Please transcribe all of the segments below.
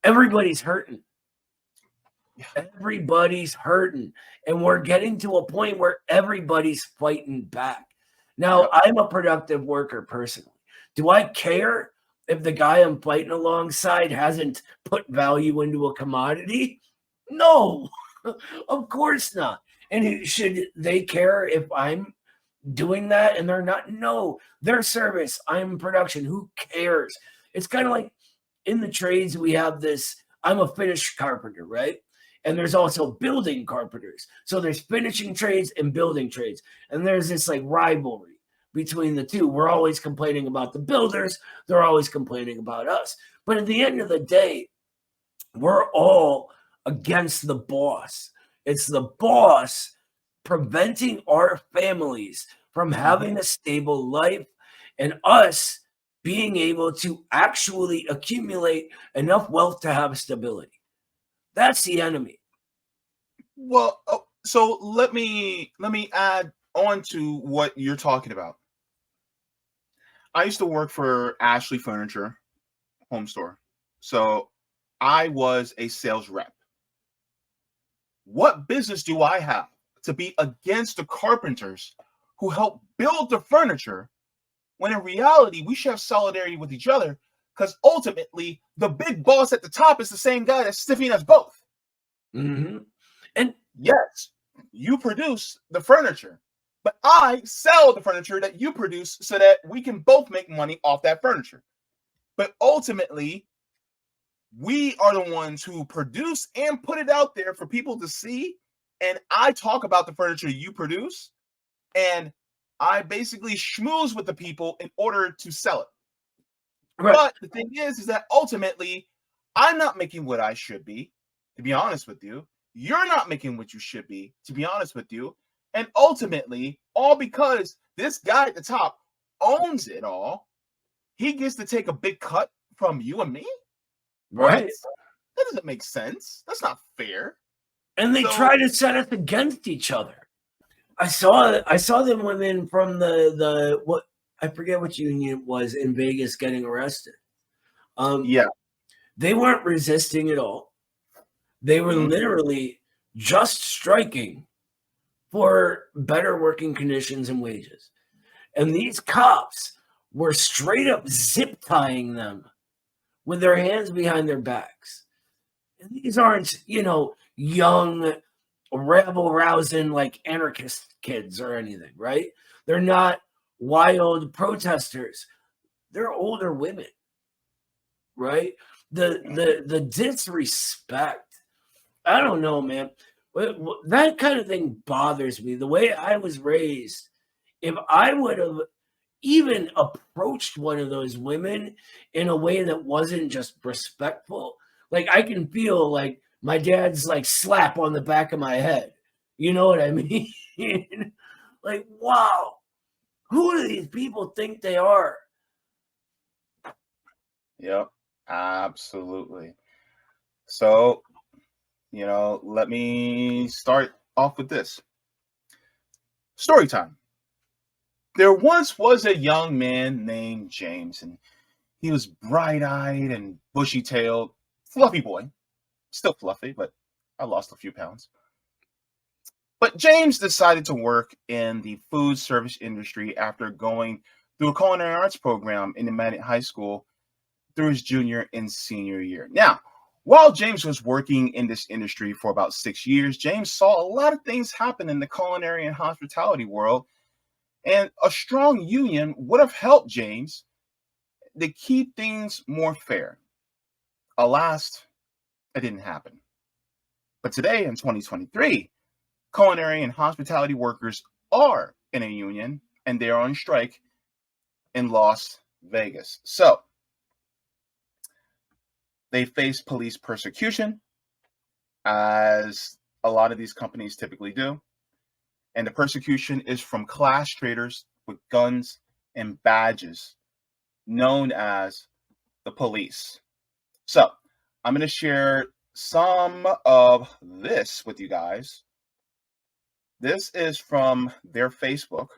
Everybody's hurting. Yeah. Everybody's hurting. And we're getting to a point where everybody's fighting back. Now, Yep. I'm a productive worker personally. Do I care if the guy I'm fighting alongside hasn't put value into a commodity? No, of course not. And should they care if I'm doing that and they're not? No, their service, I'm production. Who cares? It's kind of like in the trades, we have this. I'm a finished carpenter, right? And there's also building carpenters. So there's finishing trades and building trades. And there's this like rivalry between the two. We're always complaining about the builders, they're always complaining about us. But at the end of the day, we're all against the boss. It's the boss preventing our families from having a stable life and us being able to actually accumulate enough wealth to have stability. That's the enemy. Well, so let me add on to what you're talking about. I used to work for Ashley Furniture Home Store, so I was a sales rep. What business do I have to be against the carpenters who help build the furniture when in reality we should have solidarity with each other, because ultimately the big boss at the top is the same guy that's stiffing us both. Mm-hmm. And Yes, you produce the furniture, but I sell the furniture that you produce so that we can both make money off that furniture. But ultimately, we are the ones who produce and put it out there for people to see. And I talk about the furniture you produce, and I basically schmooze with the people in order to sell it. right, But the thing is that ultimately, I'm not making what I should be, to be honest with you. You're not making what you should be, to be honest with you. And ultimately, all because this guy at the top owns it all, he gets to take a big cut from you and me? What? right. That doesn't make sense. That's not fair. And they So, try to set us against each other. I saw them women from the what, I forget which union it was in Vegas getting arrested. Um, yeah. they weren't resisting at all. They were Mhm. literally just striking for better working conditions and wages. And these cops were straight up zip tying them with their hands behind their backs. And these aren't, young, rabble rousing, like anarchist kids or anything, right? They're not wild protesters. They're older women, right? The disrespect. I don't know, man. That kind of thing bothers me. The way I was raised, if I would have even approached one of those women in a way that wasn't just respectful, like I can feel like my dad's like slap on the back of my head. You know what I mean? Like, wow, who do these people think they are? Yep. Absolutely. So, let me start off with this. Story time. There once was a young man named James, and he was bright-eyed and bushy-tailed, fluffy boy. Still fluffy, but I lost a few pounds. But James decided to work in the food service industry after going through a culinary arts program in Immanet High School through his junior and senior year. Now, while James was working in this industry for about 6 years, James saw a lot of things happen in the culinary and hospitality world, and a strong union would have helped James to keep things more fair. Alas, it didn't happen. But today in 2023, culinary and hospitality workers are in a union and they are on strike in Las Vegas. So they face police persecution, as a lot of these companies typically do. And the persecution is from class traders with guns and badges, known as the police. So I'm going to share some of this with you guys. This is from their Facebook,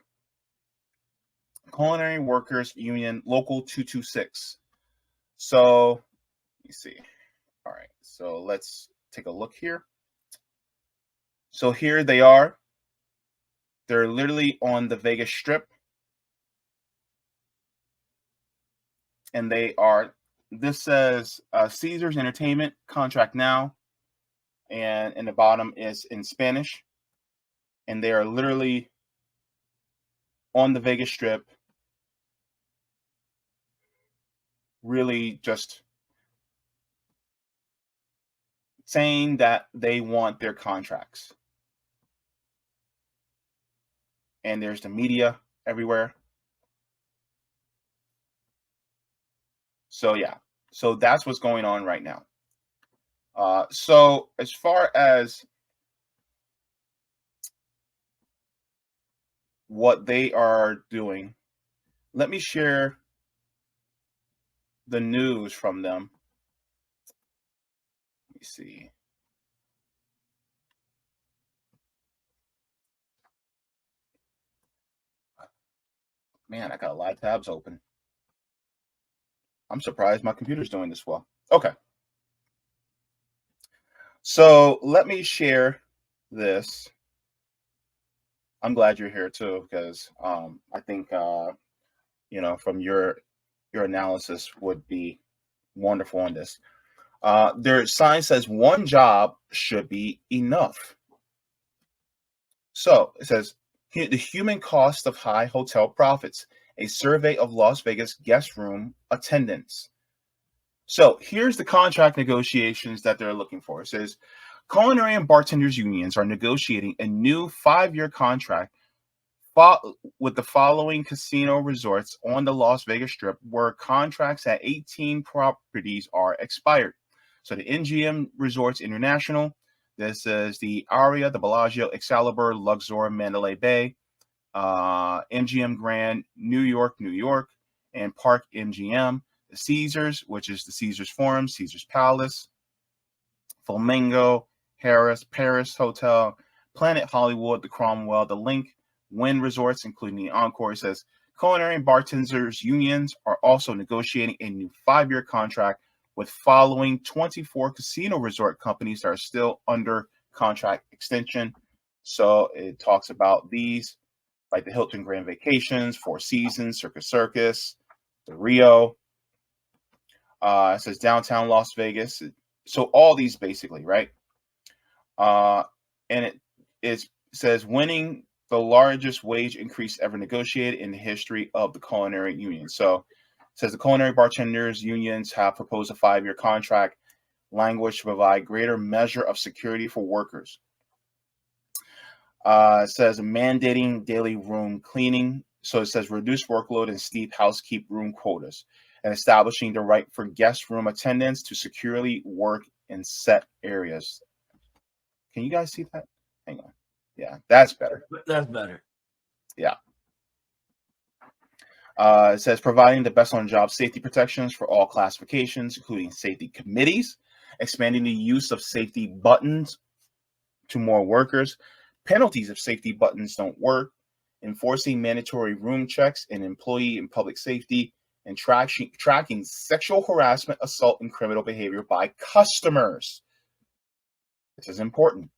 Culinary Workers Union Local 226. So let me see. All right, so let's take a look here. So here they are. They're literally on the Vegas Strip. And this says Caesars Entertainment, contract now. And in the bottom is in Spanish. And they are literally on the Vegas Strip, really just saying that they want their contracts. And there's the media everywhere. So yeah, so that's what's going on right now. So as far as what they are doing, let me share the news from them. Let me see. Man, I got a lot of tabs open. I'm surprised my computer's doing this well. Okay. So let me share this. I'm glad you're here too, because I think from your analysis would be wonderful on this. Their sign says one job should be enough. So it says the human cost of high hotel profits, a survey of Las Vegas guest room attendance. So here's the contract negotiations that they're looking for. It says culinary and bartenders unions are negotiating a new 5-year contract with the following casino resorts on the Las Vegas Strip, where contracts at 18 properties are expired. So the MGM Resorts International, this is the Aria, the Bellagio, Excalibur, Luxor, Mandalay Bay, MGM Grand, New York, and Park MGM. The Caesars, which is the Caesars Forum, Caesars Palace, Flamingo, Harris, Paris Hotel, Planet Hollywood, the Cromwell, the Link, Wynn Resorts, including the Encore. Says culinary and bartenders unions are also negotiating a new 5-year contract with following 24 casino resort companies that are still under contract extension. So it talks about these, like the Hilton Grand Vacations, Four Seasons, Circus, the Rio. It says downtown Las Vegas. So all these basically, right? And it says winning the largest wage increase ever negotiated in the history of the culinary union. So it says the culinary bartenders unions have proposed a 5-year contract language to provide greater measure of security for workers. It says mandating daily room cleaning. So it says reduced workload and steep housekeep room quotas, and establishing the right for guest room attendants to securely work in set areas. Can you guys see that? Hang on. Yeah, that's better. That's better. Yeah. It says providing the best on-job safety protections for all classifications, including safety committees, expanding the use of safety buttons to more workers, penalties if safety buttons don't work, enforcing mandatory room checks in employee and public safety, and tracking sexual harassment, assault, and criminal behavior by customers. This is important.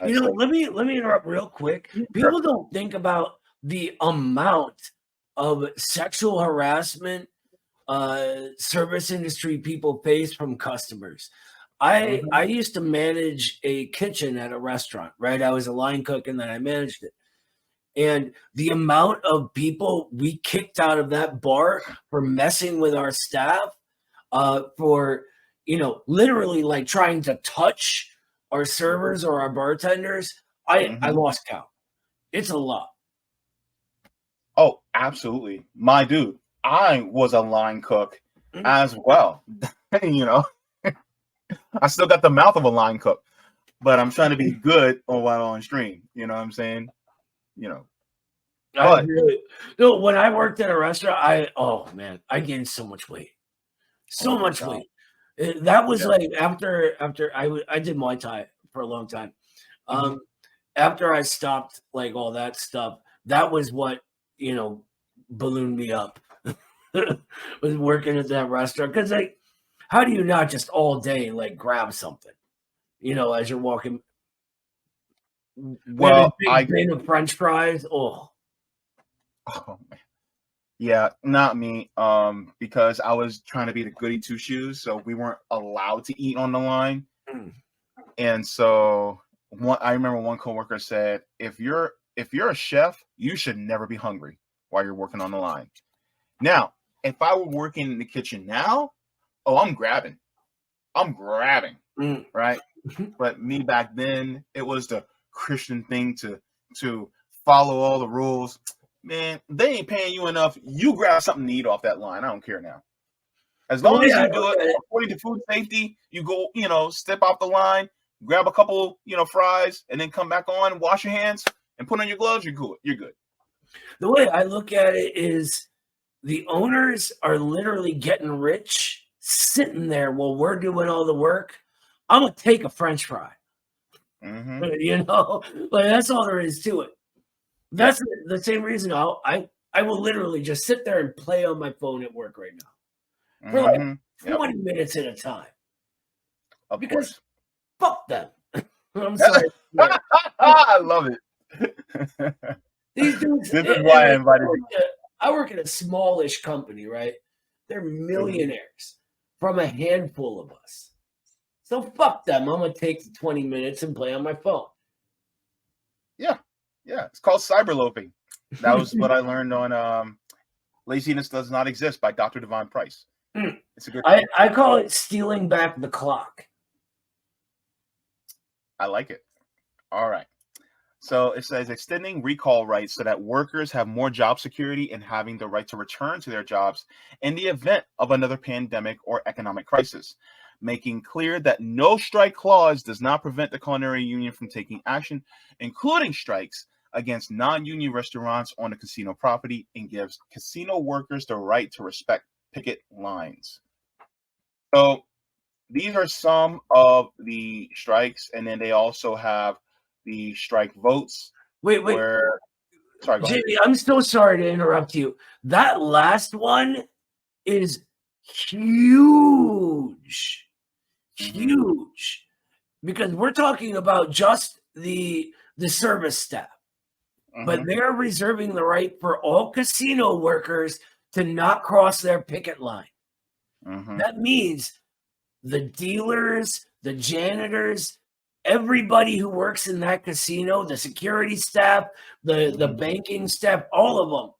Let me interrupt real quick. People don't think about the amount of sexual harassment service industry people face from customers. I used to manage a kitchen at a restaurant, right? I was a line cook and then I managed it. And the amount of people we kicked out of that bar for messing with our staff, for literally like trying to touch our servers or our bartenders, I lost count. It's a lot. Oh, absolutely. My dude, I was a line cook as well. I still got the mouth of a line cook, but I'm trying to be good while on stream. You know what I'm saying? When I worked at a restaurant, I gained so much weight. So much weight. That was like after I did Muay Thai for a long time. After I stopped like all that stuff, that was what ballooned me up. Was working at that restaurant, because like how do you not just all day like grab something, as you're walking? Maybe a Well, big bin of French fries. Oh, oh, man. Yeah, not me. Because I was trying to be the goody two shoes, so we weren't allowed to eat on the line. mm. And so I remember one coworker said, if you're a chef, you should never be hungry while you're working on the line. Now, if I were working in the kitchen now, oh, I'm grabbing, Mm. right? But me back then, it was the Christian thing to follow all the rules. Man, they ain't paying you enough. You grab something to eat off that line. I don't care now. As long as I you do look it at it. according to food safety, you go, step off the line, grab a couple, fries, and then come back on, wash your hands, and put on your gloves. You're good. You're good. The way I look at it is the owners are literally getting rich, sitting there while we're doing all the work. I'm gonna take a French fry. Mm-hmm. Like that's all there is to it. Yeah. That's the same reason I will literally just sit there and play on my phone at work right now for like Mm-hmm. Yep. 20 minutes at a time Of because course. fuck them. I'm sorry. I love it. These dudes. This is why I invited you. I work at a smallish company, right? They're millionaires from a handful of us. So fuck them. I'm gonna take the 20 minutes and play on my phone. Yeah. Yeah. It's called cyber loafing. That was what I learned on Laziness Does Not Exist by Dr. Devon Price. It's a good I call it stealing back the clock. I like it. All right. So it says extending recall rights so that workers have more job security and having the right to return to their jobs in the event of another pandemic or economic crisis, making clear that no strike clause does not prevent the culinary union from taking action, including strikes against non-union restaurants on the casino property, and gives casino workers the right to respect picket lines. So these are some of the strikes, and then they also have the strike votes. Wait. Sorry, go ahead. Jimmy, I'm so sorry to interrupt you. That last one is huge. Huge. Because we're talking about just the service staff. But they're reserving the right for all casino workers to not cross their picket line. That means the dealers, the janitors, everybody who works in that casino, the security staff, the banking staff, all of them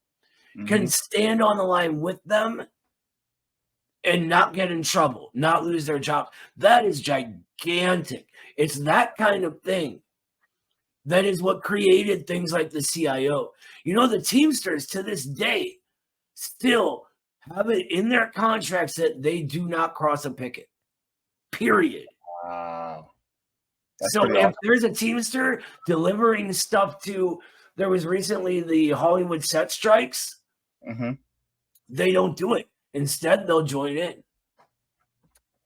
can stand on the line with them and not get in trouble, not lose their job. That is gigantic. It's that kind of thing. That is what created things like the CIO. The Teamsters to this day still have it in their contracts that they do not cross a picket. Period. Wow. So if there's a Teamster delivering stuff there was recently the Hollywood set strikes, they don't do it. Instead, they'll join in.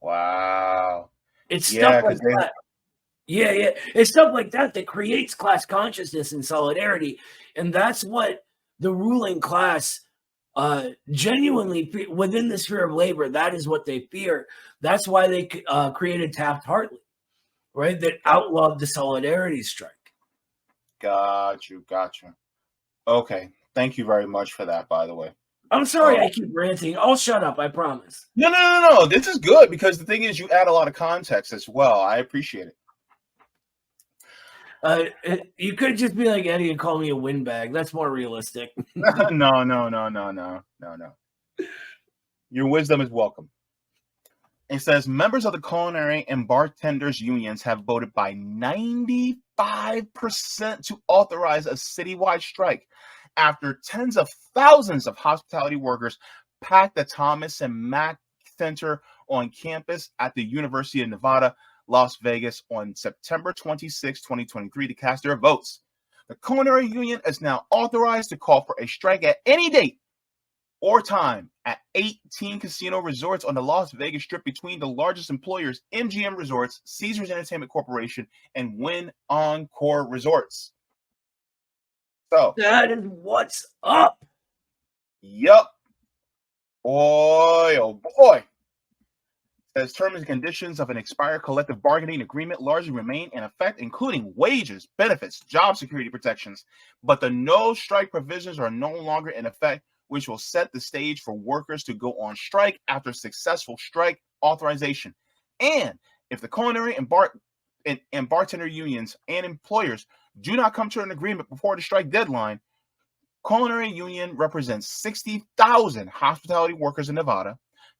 Wow. It's stuff like that. Yeah. It's stuff like that that creates class consciousness and solidarity. And that's what the ruling class genuinely, within the sphere of labor, that is what they fear. That's why they created Taft-Hartley, right? That outlawed the solidarity strike. Got you. Okay. Thank you very much for that, by the way. I'm sorry I keep ranting. I'll shut up, I promise. No. This is good because the thing is you add a lot of context as well. I appreciate it. You could just be like Eddie and call me a windbag. That's more realistic. No. Your wisdom is welcome. It says members of the culinary and bartenders unions have voted by 95% to authorize a citywide strike after tens of thousands of hospitality workers packed the Thomas and Mack Center on campus at the University of Nevada, Las Vegas on September 26, 2023 to cast their votes. The culinary union is now authorized to call for a strike at any date or time at 18 casino resorts on the Las Vegas Strip between the largest employers, MGM Resorts, Caesars Entertainment Corporation, and Wynn Encore Resorts. So that is what's up. Yup. Boy, oh boy. as terms and conditions of an expired collective bargaining agreement largely remain in effect, including wages, benefits, job security protections, but the no strike provisions are no longer in effect, which will set the stage for workers to go on strike after successful strike authorization. And if the culinary and bartender unions and employers do not come to an agreement before the strike deadline, culinary union represents 60,000 hospitality workers in Nevada.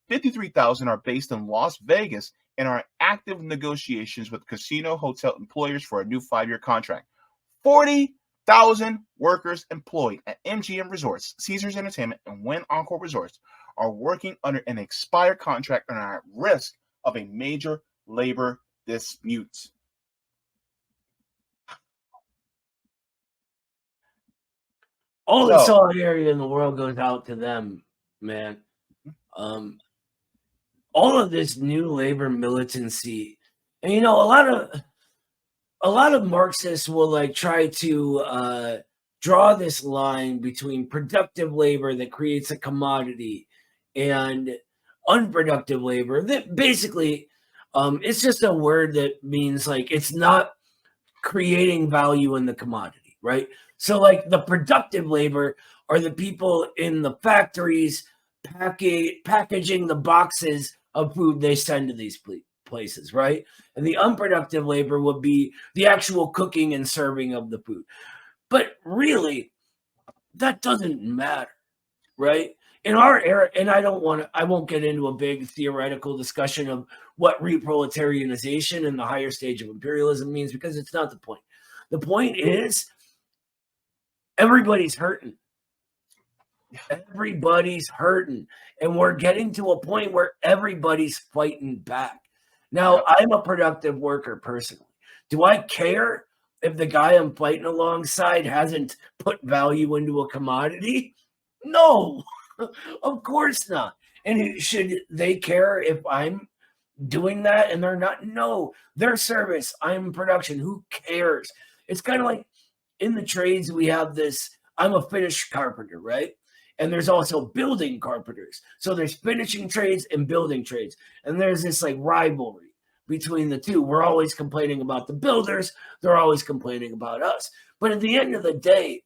53,000 are based in Las Vegas and are in active negotiations with casino hotel employers for a new 5-year contract. 40,000 workers employed at MGM Resorts, Caesars Entertainment, and Wynn Encore Resorts are working under an expired contract and are at risk of a major labor dispute. All the solidarity in the world goes out to them, man. All of this new labor militancy, and a lot of Marxists will like try to draw this line between productive labor that creates a commodity and unproductive labor. That basically, it's just a word that means like it's not creating value in the commodity, right? So like the productive labor are the people in the factories packaging the boxes of food they send to these places, right? And the unproductive labor would be the actual cooking and serving of the food. But really, that doesn't matter, right? In our era, and I won't get into a big theoretical discussion of what reproletarianization and the higher stage of imperialism means, because it's not the point. The point is everybody's hurting. Everybody's hurting. And we're getting to a point where everybody's fighting back. Now, I'm a productive worker personally. Do I care if the guy I'm fighting alongside hasn't put value into a commodity? No, of course not. And should they care if I'm doing that and they're not? No, their service, I'm production. Who cares? It's kind of like in the trades, we have this, I'm a finished carpenter, right? And there's also building carpenters. So there's finishing trades and building trades. And there's this like rivalry between the two. We're always complaining about the builders. They're always complaining about us. But at the end of the day,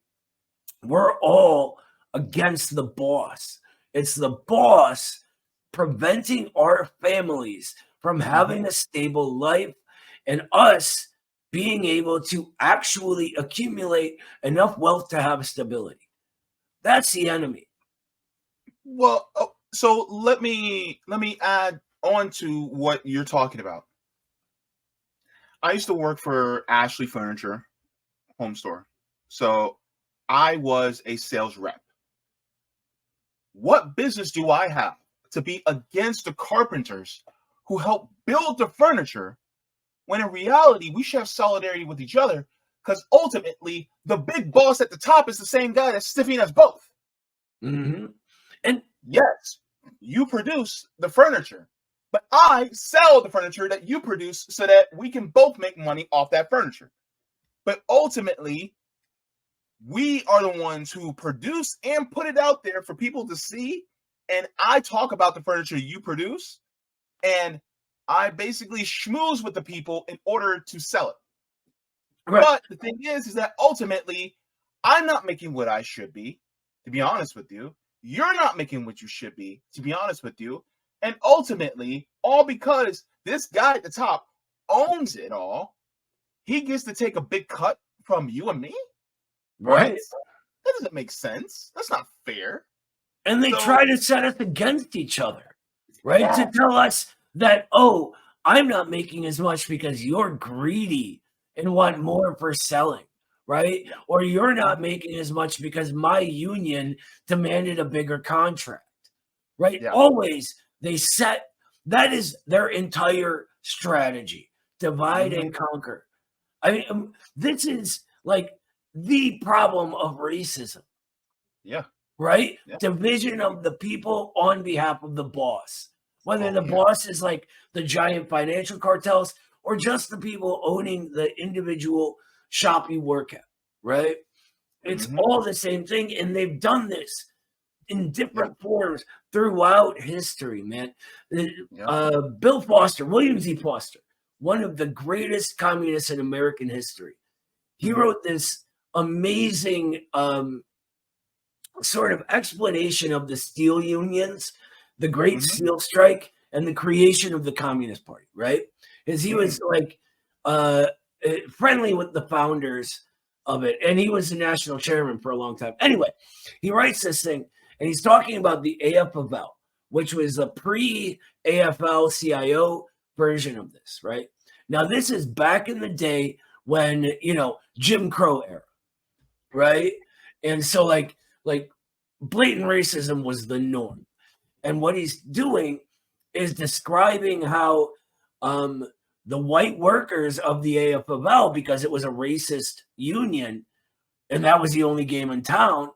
we're all against the boss. It's the boss preventing our families from having a stable life and us being able to actually accumulate enough wealth to have stability. That's the enemy. Well, so let me add on to what you're talking about. I used to work for Ashley Furniture Home Store. So I was a sales rep. What business do I have to be against the carpenters who help build the furniture when in reality we should have solidarity with each other, because ultimately the big boss at the top is the same guy that's stiffing us both. Mm-hmm. And yes, you produce the furniture, but I sell the furniture that you produce so that we can both make money off that furniture. But ultimately, we are the ones who produce and put it out there for people to see. And I talk about the furniture you produce, and I basically schmooze with the people in order to sell it. Right. But the thing is that ultimately, I'm not making what I should be, to be honest with you. You're not making what you should be, to be honest with you. And ultimately, all because this guy at the top owns it all, he gets to take a big cut from you and me? Right. That doesn't make sense. That's not fair. And they try to set us against each other, right? Yeah. To tell us that, oh, I'm not making as much because you're greedy and want more for selling, right? Yeah. Or you're not making as much because my union demanded a bigger contract, right? Yeah. Always they set, that is their entire strategy, divide and conquer. I mean, this is like the problem of racism. Yeah. Right? Yeah. Division of the people on behalf of the boss. Whether the boss is like the giant financial cartels or just the people owning the individual shop you work at, right? It's all the same thing. And they've done this in different forms throughout history, man. Yeah. Bill Foster, William Z. Foster, one of the greatest communists in American history. He Mhm. wrote this amazing sort of explanation of the steel unions, the Great Mhm. Steel Strike, and the creation of the Communist Party, right? Because he was like friendly with the founders of it, and he was the national chairman for a long time. Anyway, he writes this thing, and he's talking about the AFL, which was a pre-AFL CIO version of this, right? Now, this is back in the day when, Jim Crow era, right? And so like blatant racism was the norm. And what he's doing is describing how the white workers of the AFL, because it was a racist union and that was the only game in town,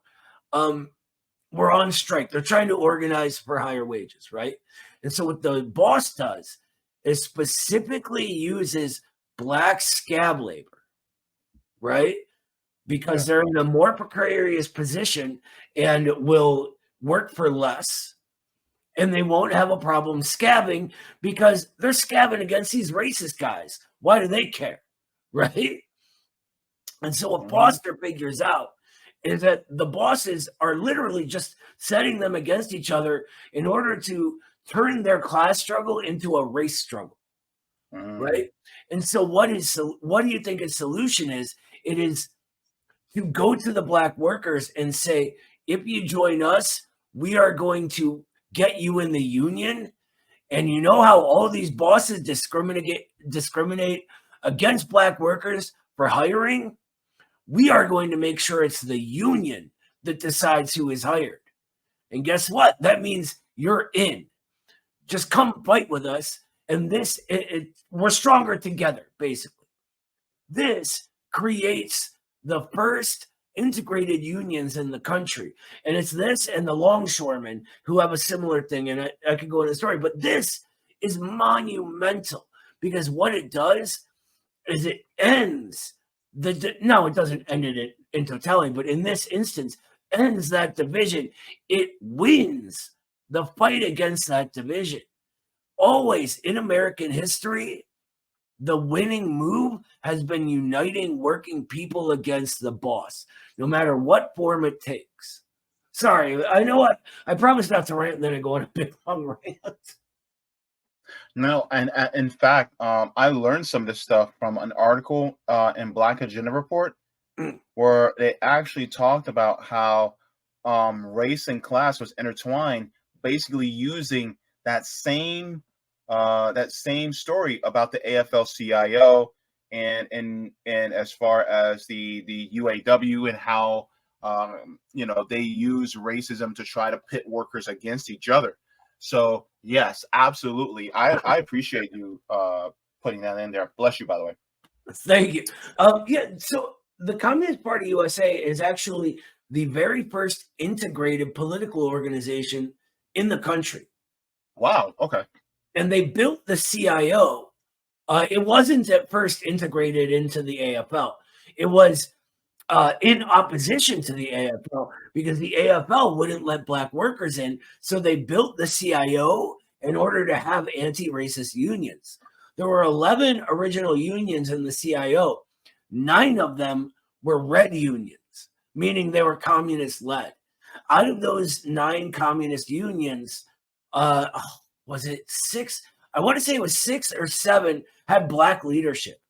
were on strike. They're trying to organize for higher wages, right? And so what the boss does is specifically uses black scab labor, right? Because Yeah. they're in a more precarious position and will work for less, and they won't have a problem scabbing because they're scabbing against these racist guys. Why do they care? Right? And so what Mhm. Foster figures out is that the bosses are literally just setting them against each other in order to turn their class struggle into a race struggle. Mm. Right? And so what do you think his solution is? It is to go to the black workers and say, if you join us, we are going to get you in the union. And you know how all these bosses discriminate against black workers for hiring? We are going to make sure it's the union that decides who is hired. And guess what? That means you're in. Just come fight with us. And we're stronger together, basically. This creates the first integrated unions in the country. And it's this and the longshoremen who have a similar thing. And I could go into the story, but this is monumental because what it does is it ends no, it doesn't end it in totality, but in this instance, ends that division. It wins the fight against that division. Always in American history, the winning move has been uniting working people against the boss, no matter what form it takes. Sorry, I know I promised not to rant, and then I go on a big long rant. No, and in fact, I learned some of this stuff from an article in Black Agenda Report, where they actually talked about how race and class was intertwined, basically using that same story about the AFL-CIO and as far as the UAW and how they use racism to try to pit workers against each other. So yes, absolutely. I appreciate you putting that in there. Bless you, by the way. Thank you. Yeah, so the Communist Party USA is actually the very first integrated political organization in the country. Wow. Okay. And they built the CIO. It wasn't at first integrated into the AFL. It was in opposition to the AFL because the AFL wouldn't let black workers in. So they built the CIO in order to have anti-racist unions. There were 11 original unions in the CIO. 9 of them were red unions, meaning they were communist led. Out of those 9 communist unions, was it 6? I want to say it was 6 or 7 had black leadership.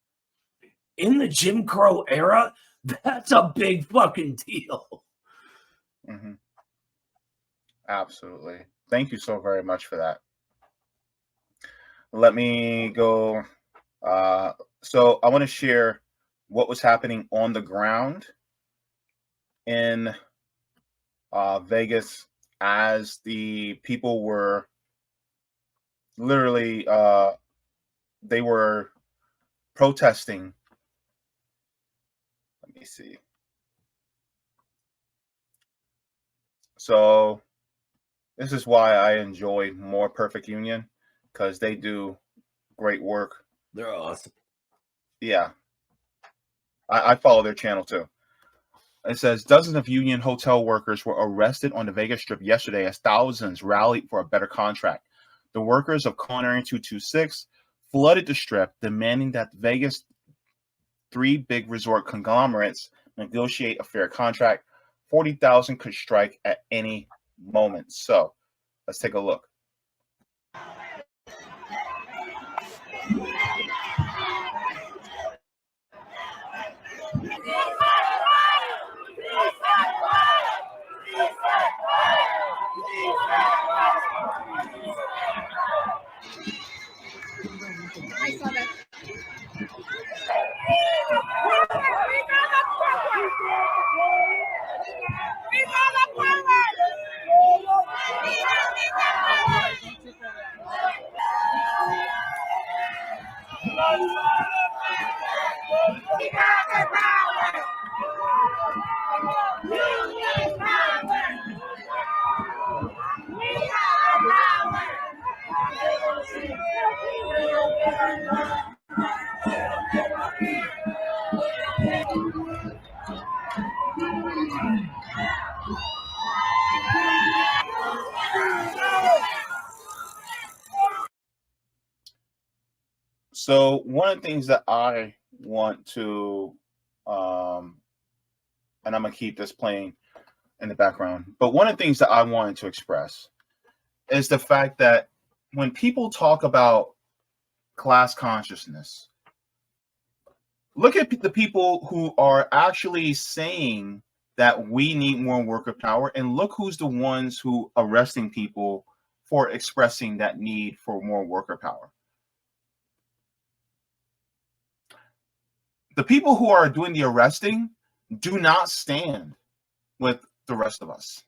In the Jim Crow era, that's a big fucking deal. Hmm. Absolutely. Thank you so very much for that. Let me go. Uh, so I want to share what was happening on the ground in Vegas as the people were literally they were protesting. Let me see. So this is why I enjoy More Perfect Union, because they do great work. They're awesome. Yeah, I follow their channel too. It says dozens of union hotel workers were arrested on the Vegas Strip yesterday as thousands rallied for a better contract. The workers of Culinary 226 flooded the Strip, demanding that Vegas' three big resort conglomerates negotiate a fair contract. 40,000 could strike at any moment. So let's take a look. I saw that. So one of the things that I want to, and I'm gonna keep this playing in the background, but one of the things that I wanted to express is the fact that when people talk about class consciousness, look at the people who are actually saying that we need more worker power, and look who's the ones who arresting people for expressing that need for more worker power. The people who are doing the arresting do not stand with the rest of us.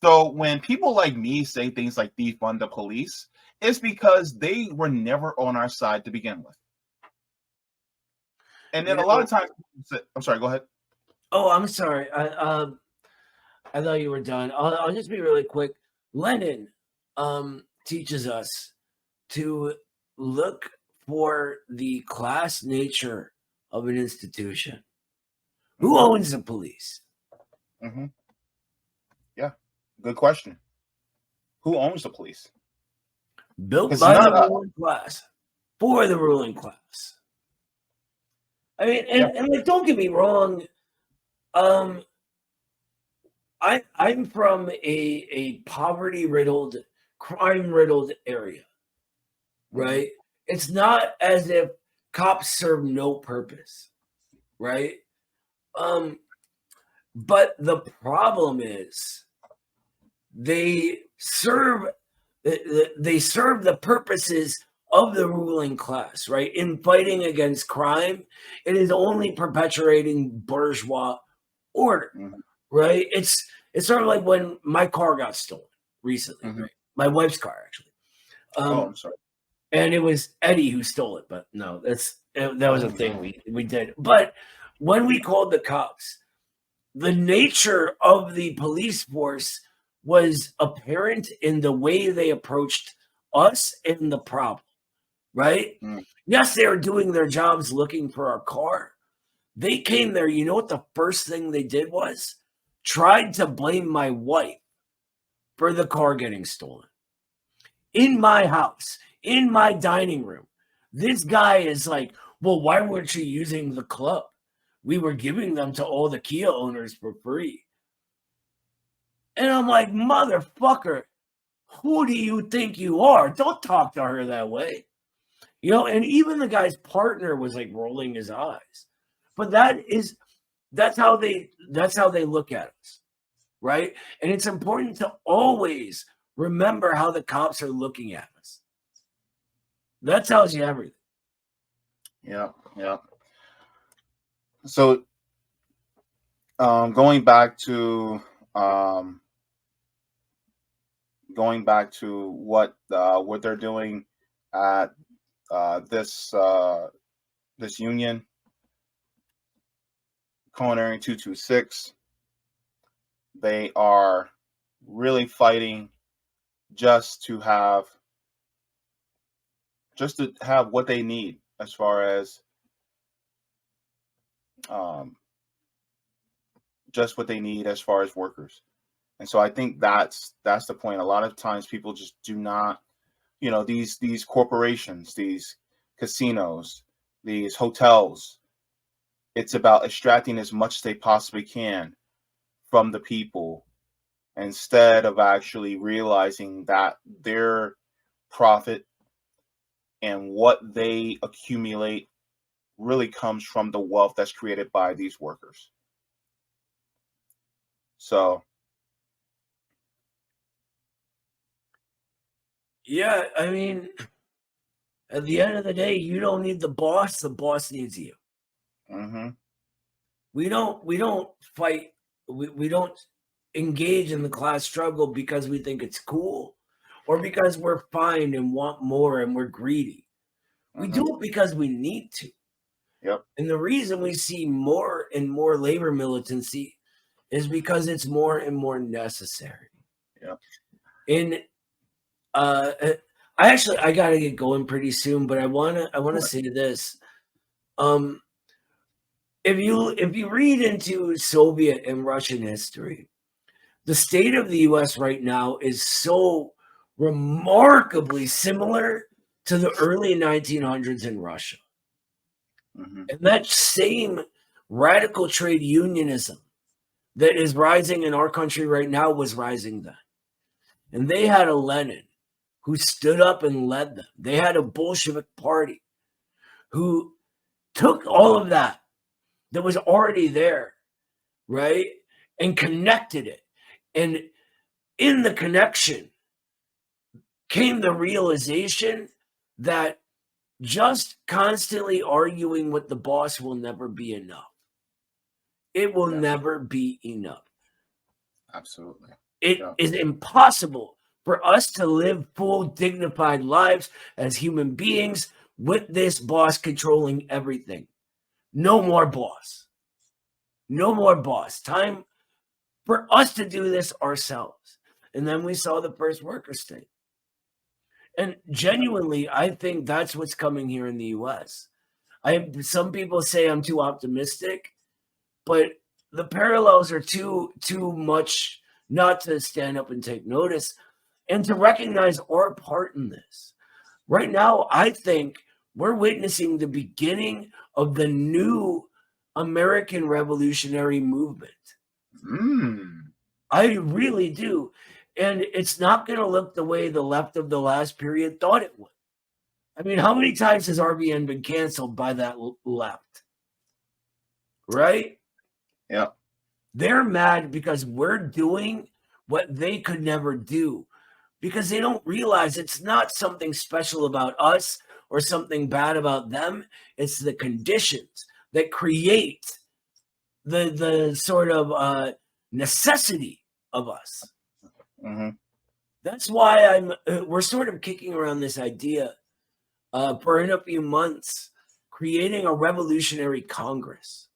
So when people like me say things like defund the police, it's because they were never on our side to begin with. And then a lot of times, I'm sorry, go ahead. Oh, I'm sorry. I thought you were done. I'll just be really quick. Lenin teaches us to look for the class nature of an institution. Who owns the police? Mm-hmm. Yeah, good question. Who owns the police? Built by the ruling class, for the ruling class. I mean, and like, don't get me wrong. I'm from a poverty-riddled, crime-riddled area, right? Mm-hmm. It's not as if cops serve no purpose, right? But the problem is they serve the purposes of the ruling class, right? In fighting against crime, it is only perpetuating bourgeois order, right? It's sort of like when my car got stolen recently, right? My wife's car, actually. I'm sorry. And it was Eddie who stole it, but no, that was a thing we did. But when we called the cops, the nature of the police force was apparent in the way they approached us and the problem, right? Yes, they were doing their jobs looking for our car. They came there. You know what the first thing they did was? Tried to blame my wife for the car getting stolen. In my house, in my dining room. This guy is like, well, why weren't you using the club? We were giving them to all the Kia owners for free. And I'm like, motherfucker, who do you think you are? Don't talk to her that way. You know, and even the guy's partner was like rolling his eyes. But that's how they look at us, right? And it's important to always remember how the cops are looking at us. That tells you everything. Yeah. So, going back to what they're doing at this union, Culinary 226, they are really fighting just to have what they need as far as just what they need as far as workers. And so I think that's the point. A lot of times people just do not, these corporations, these casinos, these hotels, it's about extracting as much as they possibly can from the people instead of actually realizing that their profit and what they accumulate really comes from the wealth that's created by these workers. So, yeah, I mean, at the end of the day, you don't need the boss needs you. mm-hmm. We don't fight, we don't engage in the class struggle because we think it's cool or because we're fine and want more and we're greedy. We do it because we need to. Yep. And the reason we see more and more labor militancy is because it's more and more necessary. Yep. And I gotta get going pretty soon, but I wanna say this. If you read into Soviet and Russian history, the state of the US right now is so remarkably similar to the early 1900s in Russia. Mm-hmm. And that same radical trade unionism that is rising in our country right now was rising then. And they had a Lenin who stood up and led them. They had a Bolshevik party who took all of that was already there, right? And connected it. And in the connection came the realization that just constantly arguing with the boss will never be enough. It will never be enough. Absolutely. It is impossible for us to live full, dignified lives as human beings with this boss controlling everything. No more boss. No more boss. Time for us to do this ourselves. And then we saw the first worker state. And genuinely, I think that's what's coming here in the US. Some people say I'm too optimistic, but the parallels are too much not to stand up and take notice and to recognize our part in this. Right now, I think we're witnessing the beginning of the new American revolutionary movement. I really do. And it's not going to look the way the left of the last period thought it would. I mean, how many times has RBN been canceled by that left? Right? Yeah. They're mad because we're doing what they could never do, because they don't realize it's not something special about us or something bad about them. It's the conditions that create the sort of necessity of us. Mm-hmm. That's why we're sort of kicking around this idea for in a few months, creating a revolutionary Congress,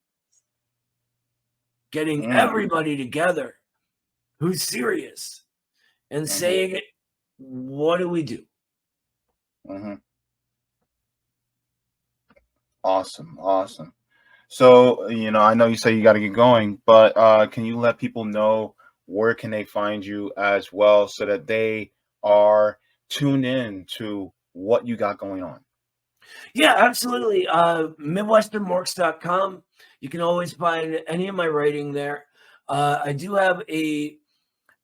getting everybody together who's serious and saying, what do we do? Mm-hmm. Awesome. So, I know you say you got to get going, but can you let people know where can they find you as well so that they are tuned in to what you got going on? Yeah, absolutely. MidwesternMorks.com. You can always find any of my writing there. I do have a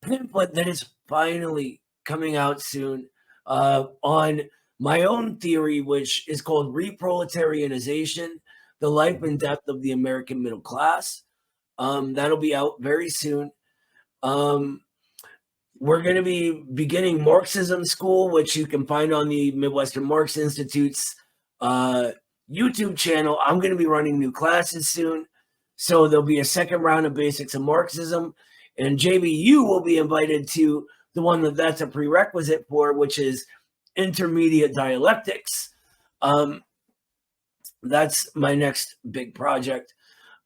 pamphlet that is finally coming out soon on my own theory, which is called Reproletarianization, the Life and Death of the American Middle Class. That'll be out very soon. We're going to be beginning Marxism School, which you can find on the Midwestern Marx Institute's YouTube channel. I'm going to be running new classes soon. So there'll be a second round of Basics of Marxism. And JB, you will be invited to the one that's a prerequisite for, which is Intermediate Dialectics. That's my next big project.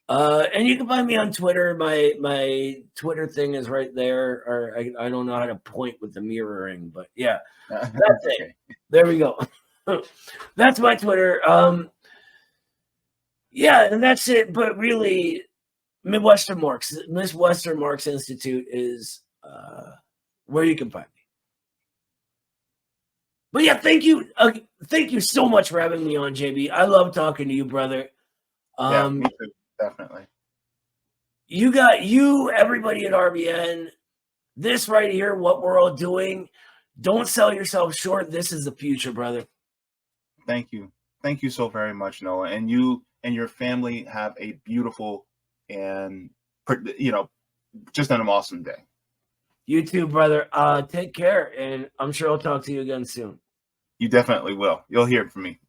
And you can find me on Twitter. My Twitter thing is right there. Or I don't know how to point with the mirroring, but yeah, that's it. There we go. That's my Twitter. Yeah, and that's it. But really, Midwestern Marks Institute is where you can find me. But yeah, thank you so much for having me on, JB. I love talking to you, brother. Yeah, me too, definitely. You, everybody at RBN, this right here, what we're all doing. Don't sell yourself short. This is the future, brother. Thank you so very much, Noah. And you and your family have a beautiful and just an awesome day. You too, brother. Take care, and I'm sure I'll talk to you again soon. You definitely will. You'll hear from me.